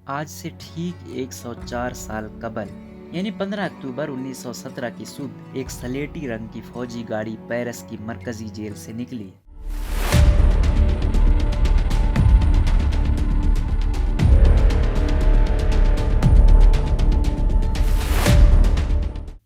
آج سے ٹھیک 104 سال قبل یعنی 15 اکتوبر 1917 کی صبح ایک سلیٹی رنگ کی فوجی گاڑی پیرس کی مرکزی جیل سے نکلی۔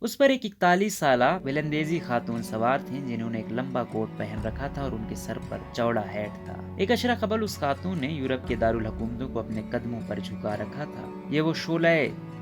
اس پر ایک 41 سالہ ولندیزی خاتون سوار تھیں جنہوں نے ایک لمبا کوٹ پہن رکھا تھا اور ان کے سر پر چوڑا ہیٹ تھا۔ ایک عشرہ قبل اس خاتون نے یورپ کے دارالحکومتوں کو اپنے قدموں پر جھکا رکھا تھا۔ یہ وہ شعلہ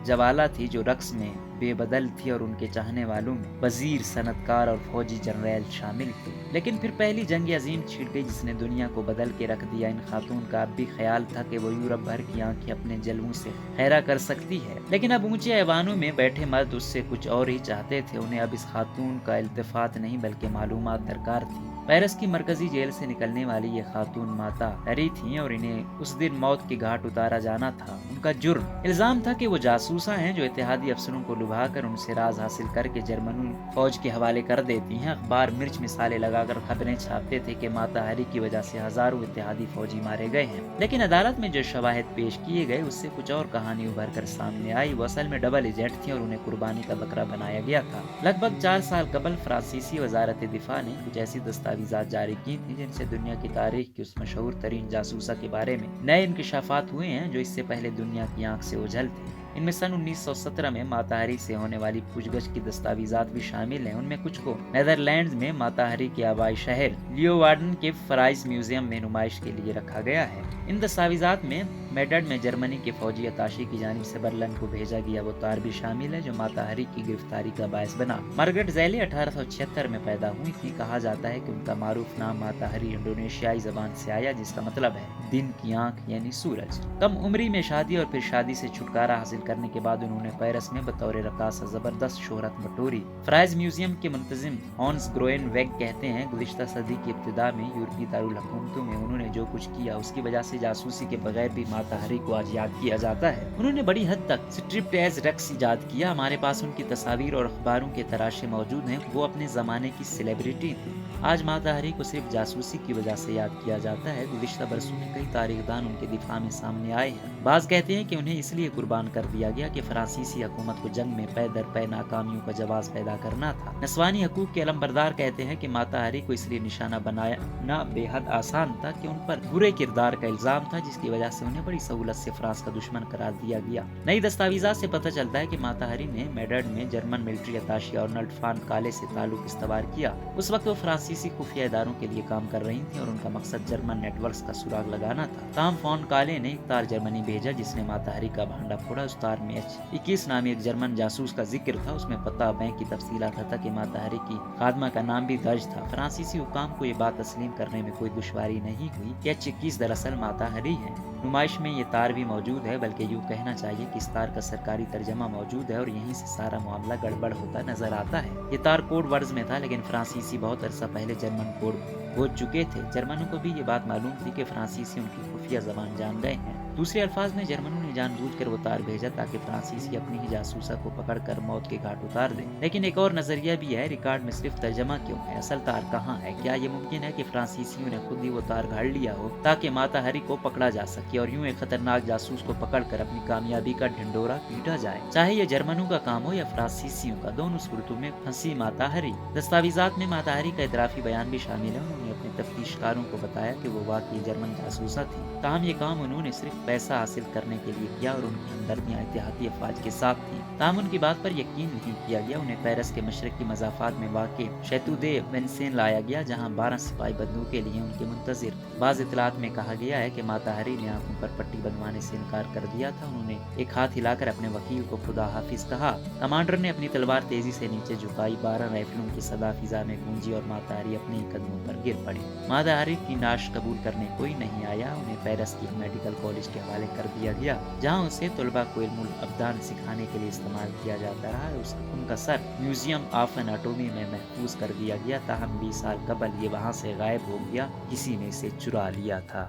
جوالہ تھی جو رقص میں بے بدل تھی اور ان کے چاہنے والوں میں وزیر، صنعت کار اور فوجی جنرل شامل تھے۔ لیکن پھر پہلی جنگ عظیم چھڑ گئی جس نے دنیا کو بدل کے رکھ دیا۔ ان خاتون کا اب بھی خیال تھا کہ وہ یورپ بھر کی آنکھیں اپنے جلووں سے خیرہ کر سکتی ہے، لیکن اب اونچے ایوانوں میں بیٹھے مرد اس سے کچھ اور ہی چاہتے تھے۔ انہیں اب اس خاتون کا التفات نہیں بلکہ معلومات درکار تھی۔ پیرس کی مرکزی جیل سے نکلنے والی یہ خاتون ماتا ہری تھیں اور انہیں اس دن موت کے گھاٹ اتارا جانا تھا۔ ان کا جرم الزام تھا کہ وہ جاسوساں ہیں جو اتحادی افسروں کو لبھا کر ان سے راز حاصل کر کے جرمن فوج کے حوالے کر دیتی ہیں۔ اخبار مرچ مثالیں لگا کر خبریں چھاپتے تھے کہ ماتا ہری کی وجہ سے ہزاروں اتحادی فوجی مارے گئے ہیں، لیکن عدالت میں جو شواہد پیش کیے گئے اس سے کچھ اور کہانی ابھر کر سامنے آئی۔ وہ اصل میں ڈبل ایجنٹ تھی اور انہیں قربانی کا بکرا بنایا گیا تھا۔ لگ بھگ 4 سال قبل فرانسیسی وزارت دفاع نے کچھ ایسی دستاویزات جاری کی تھیں جن سے دنیا کی تاریخ کی اس مشہور ترین جاسوسہ کے بارے میں نئے انکشافات ہوئے ہیں جو اس سے پہلے دنیا کی آنکھ سے اوجھل تھے۔ ان میں سن 1917 میں ماتا ہری سے ہونے والی پوچھ گچھ کی دستاویزات بھی شامل ہیں۔ ان میں کچھ کو نیدرلینڈز میں ماتا ہری کے آبائی شہر لیوارڈن کے فرائز میوزیم میں نمائش کے لیے رکھا گیا ہے۔ ان دستاویزات میں میڈرڈ میں جرمنی کے فوجی اتاشی کی جانب سے برلن کو بھیجا گیا وہ تار بھی شامل ہے جو ماتا ہری کی گرفتاری کا باعث بنا۔ مارگریٹ زیلے 1876 میں پیدا ہوئی تھی۔ کہا جاتا ہے کہ ان کا معروف نام ماتا ہری انڈونیشیائی زبان سے آیا جس کا مطلب ہے دن کی آنکھ یعنی سورج۔ کم عمری میں شادی اور پھر شادی سے چھٹکارا حاصل کرنے کے بعد انہوں نے پیرس میں بطور رقاصہ زبردست شہرت بٹوری۔ فرائز میوزیم کے منتظم ہانس گروئن ویگ کہتے ہیں گزشتہ صدی کی ابتدا میں یورپی دارالحکومتوں میں انہوں نے جو کچھ کیا اس کی وجہ سے جاسوسی کے بغیر بھی ماتا ہری کو آج یاد کیا جاتا ہے۔ انہوں نے بڑی حد تک سٹرپٹیز رقص ایجاد کیا۔ ہمارے پاس ان کی تصاویر اور اخباروں کے تراشے موجود ہیں۔ وہ اپنے زمانے کی سیلیبریٹی تھی۔ آج ماتا ہری کو صرف جاسوسی کی وجہ سے یاد کیا جاتا ہے۔ گزشتہ برسوں میں کئی تاریخ دان ان کے دفاع میں سامنے آئے ہیں۔ بعض کہتے ہیں کہ انہیں اس لیے قربان کر دیا گیا کہ فرانسیسی حکومت کو جنگ میں پے در پے ناکامیوں کا جواز پیدا کرنا تھا۔ نسوانی حقوق کے علمبردار کہتے ہیں کہ ماتا ہری کو اس لیے نشانہ بنانا بے حد آسان تھا کہ ان پر برے کردار کا الزام تھا جس کی وجہ سے انہیں بڑی سہولت سے فرانس کا دشمن قرار دیا گیا۔ نئی دستاویزات سے پتہ چلتا ہے کہ ماتا ہری نے میڈرڈ میں جرمن ملٹری اتاشی آرنلڈ فان کالے سے تعلق استوار کیا۔ اس وقت وہ فرانسیسی خفیہ اداروں کے لیے کام کر رہی تھیں اور ان کا مقصد جرمن نیٹ ورکس کا سراغ لگانا تھا۔ تاہم فان کالے نے ایک تار جرمنی بھیجا جس نے ماتا ہری کا بھانڈا پھوڑا۔ اس تار میں H21 نامی ایک جرمن جاسوس کا ذکر تھا۔ اس میں پتہ بینک کی تفصیلات حتیٰ کہ ماتا ہری کی خادمہ کا نام بھی درج تھا۔ فرانسیسی حکام کو یہ بات تسلیم کرنے میں کوئی دشواری نہیں ہوئی کہ H21 دراصل ماتا ہری ہے۔ نمائش میں یہ تار بھی موجود ہے، بلکہ یوں کہنا چاہیے کہ اس تار کا سرکاری ترجمہ موجود ہے اور یہیں سے سارا معاملہ گڑبڑ ہوتا نظر آتا ہے۔ یہ تار کوڈ ورڈز میں تھا لیکن فرانسیسی بہت عرصہ پہلے جرمن کوڈ بھول چکے تھے۔ جرمنوں کو بھی یہ بات معلوم تھی کہ فرانسیسی ان کی خفیہ زبان جان گئے ہیں۔ دوسرے الفاظ میں جرمنوں نے جان بوجھ کر وہ تار بھیجا تاکہ فرانسیسی اپنی ہی جاسوسہ کو پکڑ کر موت کے گھاٹ اتار دیں۔ لیکن ایک اور نظریہ بھی ہے، ریکارڈ میں صرف ترجمہ کیوں ہے؟ اصل تار کہاں ہے؟ کیا یہ ممکن ہے کہ فرانسیسیوں نے خود ہی وہ تار گھاڑ لیا ہو تاکہ ماتا ہری کو پکڑا جا سکے اور یوں ایک خطرناک جاسوس کو پکڑ کر اپنی کامیابی کا ڈھنڈورا پیٹا جائے؟ چاہے یہ جرمنوں کا کام ہو یا فرانسیسیوں کا، دونوں صورتوں میں پھنسی ماتا ہری۔ دستاویزات میں ماتا ہری کا اعترافی بیان بھی شامل ہے۔ انہوں نے اپنے تفتیشکاروں کو بتایا کہ وہ واقعی جرمن جاسوسہ تھی، تاہم یہ کام انہوں نے صرف پیسہ حاصل کرنے کے لیے کیا اور ان کی ہمدردیاں اتحادی افواج کے ساتھ تھیں، تاہم ان کی بات پر یقین نہیں کیا گیا۔ انہیں پیرس کے مشرقی مضافات میں واقع شیتو دے وینسین لایا گیا جہاں 12 سپاہی بندوقیں لیے ان کے منتظر۔ بعض اطلاعات میں کہا گیا ہے کہ ماتا ہری نے آنکھوں پر پٹی بنوانے سے انکار کر دیا تھا۔ انہوں نے ایک ہاتھ ہلا کر اپنے وکیل کو خدا حافظ کہا۔ کمانڈر نے اپنی تلوار تیزی سے نیچے جھکائی، 12 رائفلوں کی صدا فضا میں گونجی اور ماتا ہری اپنے ہی قدموں پر گر پڑی۔ ماتا ہری کی نعش قبول کرنے کوئی نہیں آیا۔ انہیں پیرس کی میڈیکل کالج کے حوالے کر دیا گیا جہاں اسے طلباء کو علم الابدان سکھانے کے لیے استعمال کیا جاتا رہا۔ ان کا سر میوزیم آف اناٹومی میں محفوظ کر دیا گیا، تاہم 20 سال قبل یہ وہاں سے غائب ہو گیا، کسی نے اسے چرا لیا تھا۔